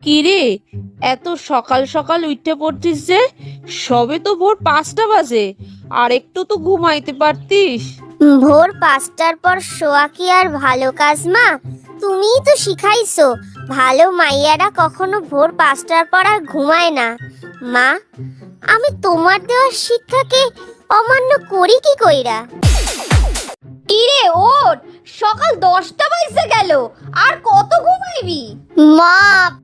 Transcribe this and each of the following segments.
কিরে, এত সকাল সকাল উঠে পড়তিস যে? সবে তো ভোর 5টা বাজে, আর একটু তো ঘুমাইতে পারতিস। ভোর 5টার পর শোয়া কি আর ভালো কাজ মা? তুমিই তো শিখাইছো ভালো মাইয়ারা কখনো ভোর 5টার পর আর ঘুমায় না। মা, আমি তোমার দেওয়া শিক্ষাকে অমান্য করি কি কইরা? কিরে ওঠ, সকাল 10টা বাজে গেল, আর কত ঘুমাইবি? মা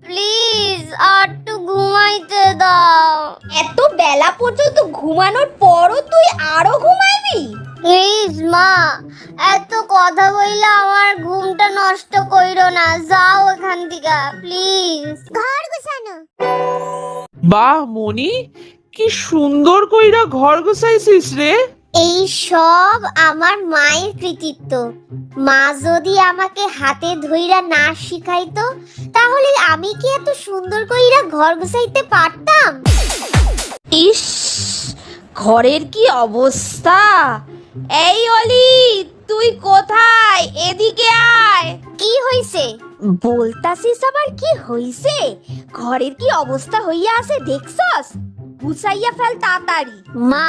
প্লিজ আর একটু ঘুমাইতে দাও। এত বেলা পর্যন্ত ঘুমানোর পরও তুই আরো ঘুমাইবি? প্লিজ মা, এত কথা বললে আমার ঘুমটা নষ্ট কইরো না, যাও এখান থেকে প্লিজ। ঘর গুছানো। বাহ মনি, কি সুন্দর কইরা ঘর গুছাইছিস রে। এই সব আমার মায়ের কৃতিত্ব। মা যদি আমাকে হাতে ধইরা না শিখাইতো তাহলে আমি কি এত সুন্দর কইরা ঘর গুছাইতে পারতাম? ইস, ঘরের কি অবস্থা! এই অলি, তুই কোথায়? এদিকে আয়। কি হইছে? বলতাছিস আবার কি হইছে? ঘরের কি অবস্থা হইয়া আছে দেখছস? গুছাইয়া ফেল তাড়াতাড়ি। মা,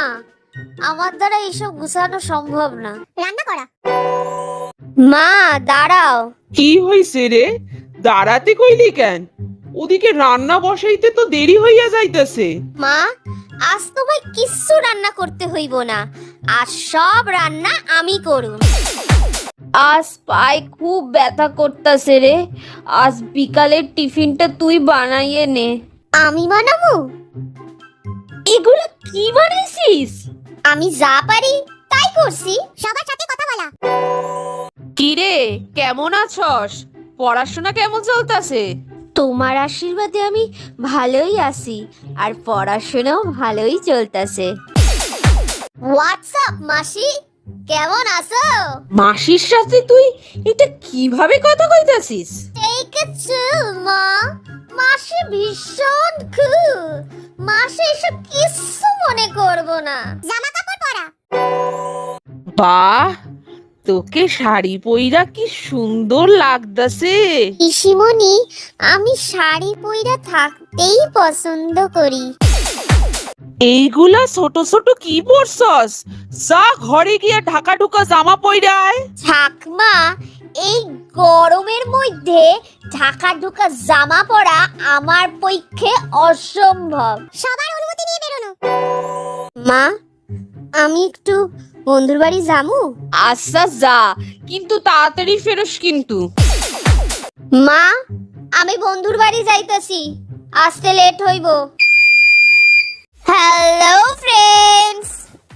আমার দ্বারা এসব গুছানো সম্ভব না। রান্না করা। মা দাঁড়াও। কি হইছে রে? দাঁড়াতে কইলি কেন? ওদিকে রান্না বসাইতে তো দেরি হইয়া যাইতেছে। মা, আজ তোমায় কিচ্ছু রান্না করতে হইব না, আজ সব রান্না আমি করব। আজ পায়ে খুব ব্যথা করতাছে রে। আজ বিকালের টিফিনটা তুই বানাইয়ে নে। আমি বানাবো? এগুলো কি বানাইছিস? আমি যা পারি তাই করছি। সবার সাথে কথা বলা। কিরে, কেমন আছস? পড়াশোনা কেমন চলতেছে? তোমার আশীর্বাদে আমি ভালোই আছি, আর পড়াশোনাও ভালোই চলতেছে। হোয়াটসঅ্যাপ মাসি, কেমন আছো? মাসির সাথে তুই এটা কিভাবে কথা কইতাছিস? টেক ইট চিল মা, মাসি ভীষণ কুল। মাসি এসব কিছু মনে করবো না। জামা কাপড় পরা। বাহ, তোকে শাড়ি পইরা কি সুন্দর লাগতাছে। পিসিমণি, আমি শাড়ি পইরা থাকতেই পছন্দ করি। এইগুলা ছোট ছোট কি পরছস? যা ঘরে গিয়া ঢাকা ঢুকা জামা পইরা আয়। ঠাকমা, এই গরমের মধ্যে ঢাকা ঢোকা জামা পরা আমার পক্ষে অসম্ভব। সবার অনুমতি নিয়ে বেরোনো। মা, আমি একটু বন্ধুর বাড়ি যামু। আচ্ছা যা, কিন্তু তাড়াতাড়ি ফেরোস কিন্তু। মা, আমি বন্ধুর বাড়ি যাইতাছি, আসতে লেট হইব। হ্যালো ফ্রেন্ডস,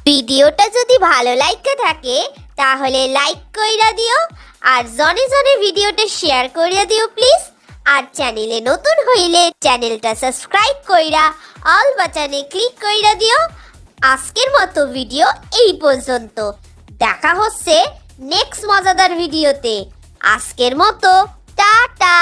ভিডিওটা যদি ভালো লাগতে থাকে তাহলে লাইক কইরা দিও, আর জনে জনে ভিডিওটা শেয়ার কইরা দিও প্লিজ। আর চ্যানেলে নতুন হইলে চ্যানেলটা সাবস্ক্রাইব কইরা অল বাটনে ক্লিক কইরা দিও। আজকের মতো ভিডিও এই পর্যন্ত, দেখা হচ্ছে নেক্সট মজাদার ভিডিওতে। আজকের মতো টাটা।